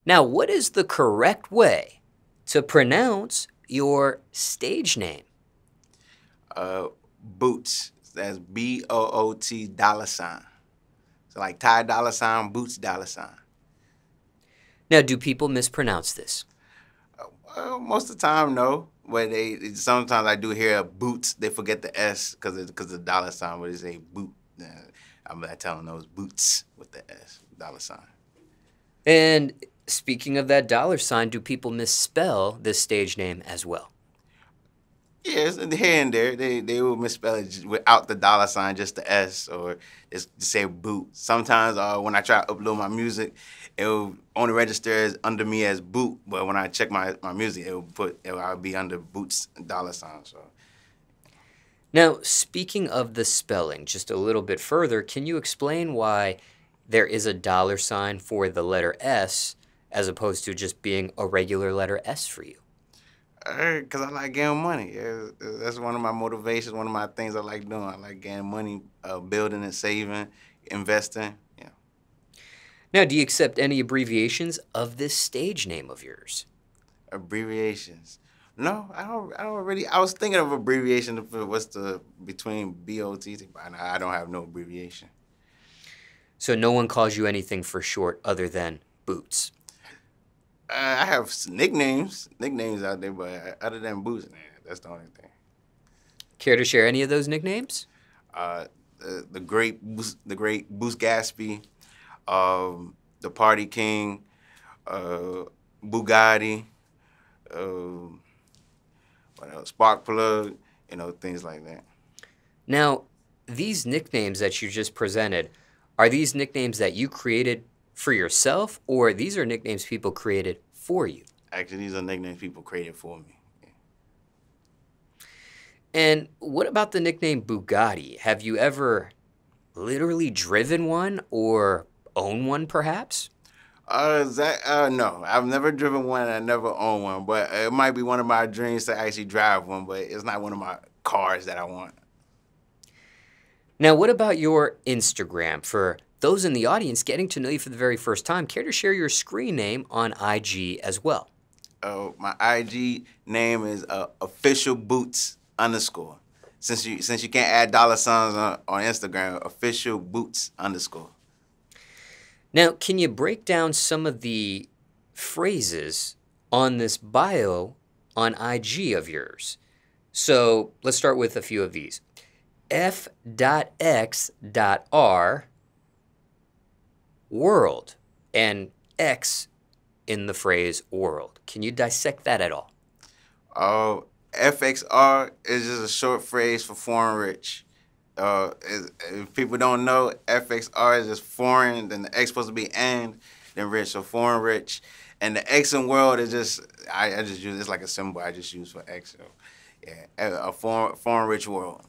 Now, what is the correct way to pronounce your stage name? Boots. That's B-O-O-T $. So like Ty $, Boots $. Now, do people mispronounce this? Most of the time, no. But sometimes I do hear boots. They forget the S because of the $, but they say boot. I'm not telling those boots with the S $. And speaking of that $, do people misspell this stage name as well? Yes, and here and there, they will misspell it without the $, just the S, or just say boot. Sometimes when I try to upload my music, it will only register as under me as boot, but when I check my music, I'll be under boots $. So. Now, speaking of the spelling, just a little bit further, can you explain why there is a $sign for the letter S as opposed to just being a regular letter S for you? Because I like getting money. That's one of my motivations, one of my things I like doing. I like getting money, building and saving, investing. Yeah. Now, do you accept any abbreviations of this stage name of yours? Abbreviations. No, I don't really. I was thinking of abbreviation between BOTT, but I don't have no abbreviation. So no one calls you anything for short other than Boots. I have nicknames out there, but other than Boots, that's the only thing. Care to share any of those nicknames? The great Boost Gatsby, the Party King, Bugatti, what else? Spark Plug, things like that. Now, these nicknames that you just presented, are these nicknames that you created for yourself, or these are nicknames people created for you? Actually, these are nicknames people created for me. Yeah. And what about the nickname Bugatti? Have you ever literally driven one or own one, perhaps? No, I've never driven one and I never owned one, but it might be one of my dreams to actually drive one, but it's not one of my cars that I want. Now, what about your Instagram? For those in the audience getting to know you for the very first time, care to share your screen name on IG as well? My IG name is official boots _ Since you can't add $signs on Instagram, official boots _ Now, can you break down some of the phrases on this bio on IG of yours? So let's start with a few of these. F.X.R world, and X in the phrase world. Can you dissect that at all? FXR is just a short phrase for foreign rich. If people don't know, FXR is just foreign, then the X supposed to be and, then rich, so foreign rich. And the X in world is just, I just use, it's like a symbol I just use for X. So, yeah, a foreign rich world.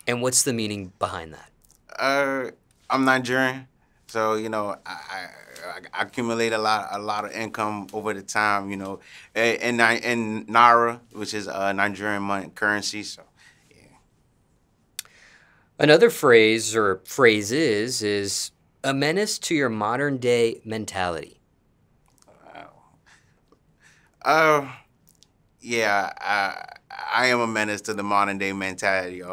And what's the meaning behind that? I'm Nigerian, so I accumulate a lot of income over the time, in naira, which is Nigerian money currency. So, yeah. Another phrase or phrases is a menace to your modern day mentality. Yeah, I am a menace to the modern day mentality.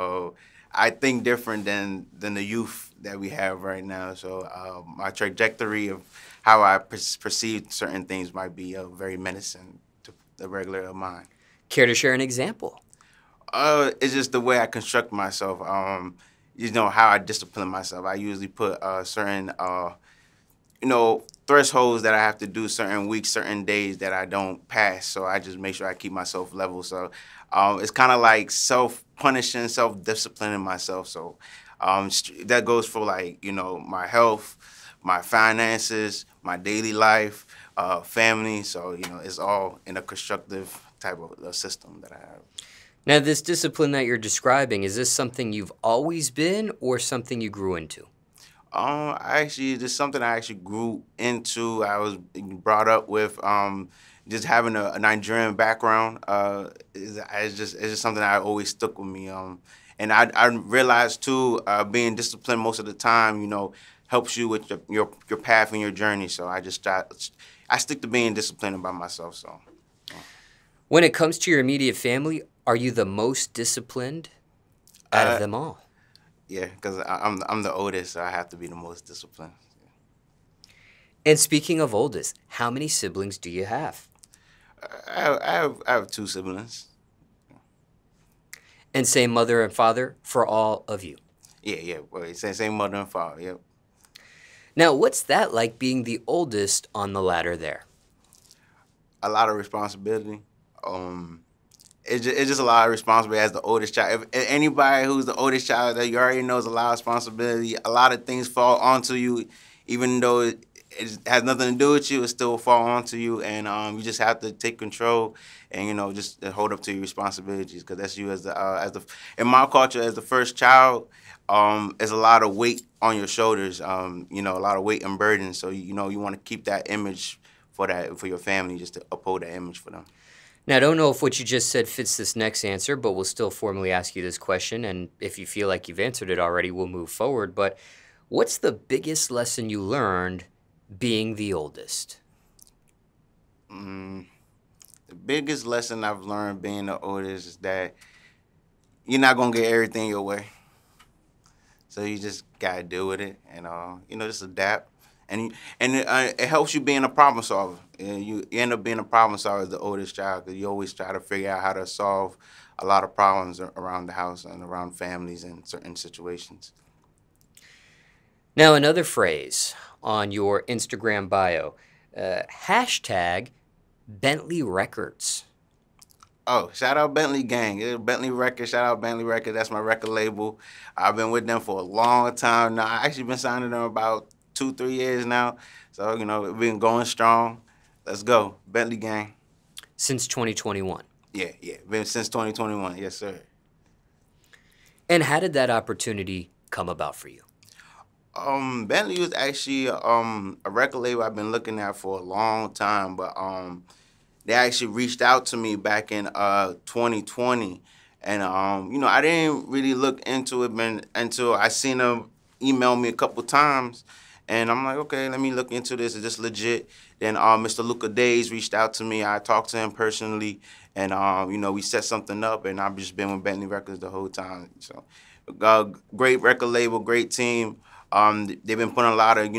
I think different than the youth that we have right now. So my trajectory of how I perceive certain things might be very menacing to the regular mind. Care to share an example? It's just the way I construct myself. How I discipline myself. I usually put certain thresholds that I have to do certain weeks, certain days that I don't pass. So I just make sure I keep myself level. So it's kind of like self-punishing, self-disciplining myself. So that goes for my health, my finances, my daily life, family. So, it's all in a constructive type of system that I have. Now, this discipline that you're describing, is this something you've always been or something you grew into? This is something I actually grew into. I was brought up with just having a Nigerian background. It's just something that always stuck with me. And I realized too, being disciplined most of the time, helps you with your path and your journey. So I I stick to being disciplined about myself. So When it comes to your immediate family, are you the most disciplined out of uh, them all? yeah, because I'm the oldest, so I have to be the most disciplined. And speaking of oldest, how many siblings do you have? I have two siblings. And same mother and father for all of you. Yeah. Well, same mother and father. Yep. Now, what's that like being the oldest on the ladder there? A lot of responsibility. It's just a lot of responsibility as the oldest child. If anybody who's the oldest child, that you already knows a lot of responsibility. A lot of things fall onto you, even though it has nothing to do with you. It still fall onto you, and you just have to take control and just hold up to your responsibilities, because that's you as the in my culture as the first child. There's a lot of weight on your shoulders. A lot of weight and burden. So you want to keep that image for your family, just to uphold that image for them. Now, I don't know if what you just said fits this next answer, but we'll still formally ask you this question. And if you feel like you've answered it already, we'll move forward. But what's the biggest lesson you learned being the oldest? The biggest lesson I've learned being the oldest is that you're not going to get everything your way. So you just got to deal with it and, just adapt. And it helps you being a problem solver. And you end up being a problem solver as the oldest child, because you always try to figure out how to solve a lot of problems around the house and around families and certain situations. Now, another phrase on your Instagram bio, hashtag Bentley Records. Oh, shout out Bentley Gang. Yeah, Bentley Records, shout out Bentley Records. That's my record label. I've been with them for a long time now. I actually been signing them about 2-3 years now. So, we've been going strong. Let's go. Bentley Gang. Since 2021. Yeah. Been since 2021. Yes, sir. And how did that opportunity come about for you? Bentley was actually a record label I've been looking at for a long time, but they actually reached out to me back in 2020, and I didn't really look into it until I seen them email me a couple times, and I'm like, okay, let me look into this. Is this legit? Then Mr. Luca Days reached out to me. I talked to him personally, and we set something up, and I've just been with Bentley Records the whole time. So, great record label, great team. They've been putting a lot of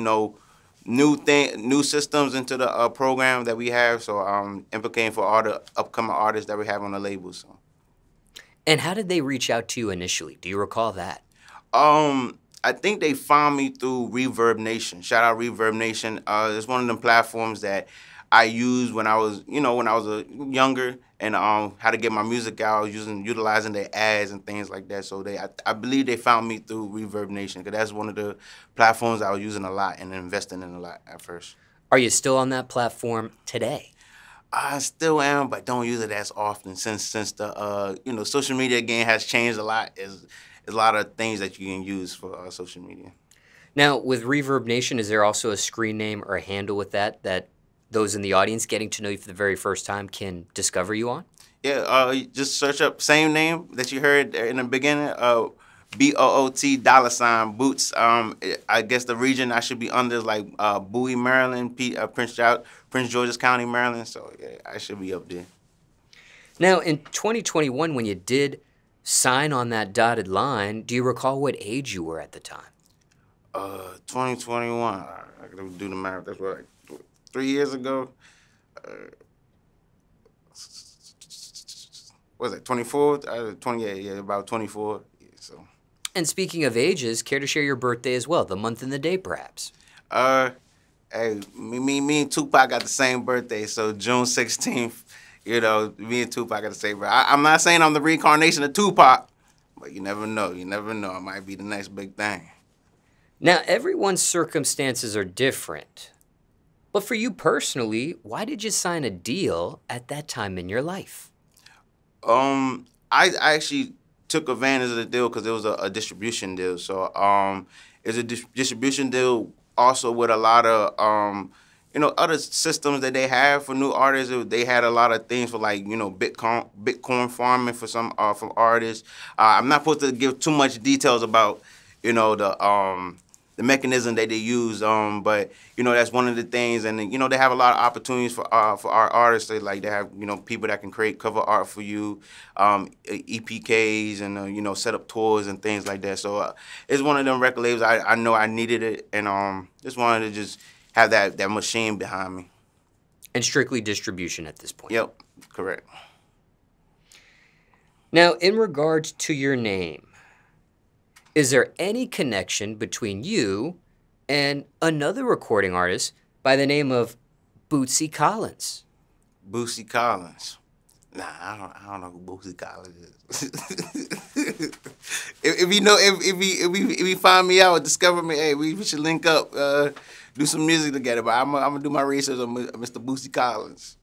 new systems into the program that we have. So implicating for all the upcoming artists that we have on the label. So. And how did they reach out to you initially? Do you recall that? I think they found me through Reverb Nation. Shout out Reverb Nation. It's one of them platforms that I used when I was, younger, and how to get my music out. I was utilizing their ads and things like that. So I believe they found me through Reverb Nation, because that's one of the platforms I was using a lot and investing in a lot at first. Are you still on that platform today? I still am, but don't use it as often since the social media game has changed a lot. There's a lot of things that you can use for social media. Now, with Reverb Nation, is there also a screen name or a handle with that those in the audience getting to know you for the very first time can discover you on? Yeah, just search up same name that you heard in the beginning, BOOT $ Boots. I guess the region I should be under is like Bowie, Maryland, Prince George's County, Maryland. So yeah, I should be up there. Now, in 2021, when you did sign on that dotted line, do you recall what age you were at the time? 2021. I gotta do the math. That's what. 3 years ago, what was it, 24? 28, yeah, about 24. Yeah, so. And speaking of ages, care to share your birthday as well, the month and the day, perhaps? Hey, me and Tupac got the same birthday, so June 16th, me and Tupac got the same birthday. I'm not saying I'm the reincarnation of Tupac, but you never know. You never know. It might be the next big thing. Now, everyone's circumstances are different. But for you personally, why did you sign a deal at that time in your life? I actually took advantage of the deal because it was a distribution deal. So it's a distribution deal also with a lot of other systems that they have for new artists. They had a lot of things for like Bitcoin farming for some from artists. I'm not supposed to give too much details about the the mechanism that they use. But you know, that's one of the things, and you know, they have a lot of opportunities for our artists. They have, you know, people that can create cover art for you, EPKs, and you know, set up tours and things like that. So it's one of them record labels. I know I needed it, and just wanted to just have that machine behind me. And strictly distribution at this point. Yep, correct. Now, in regards to your name, is there any connection between you and another recording artist by the name of Bootsy Collins? Bootsy Collins. Nah, I don't know who Bootsy Collins is. if he find me out or discover me, hey, we should link up, do some music together. But I'm gonna do my research on Mr. Bootsy Collins.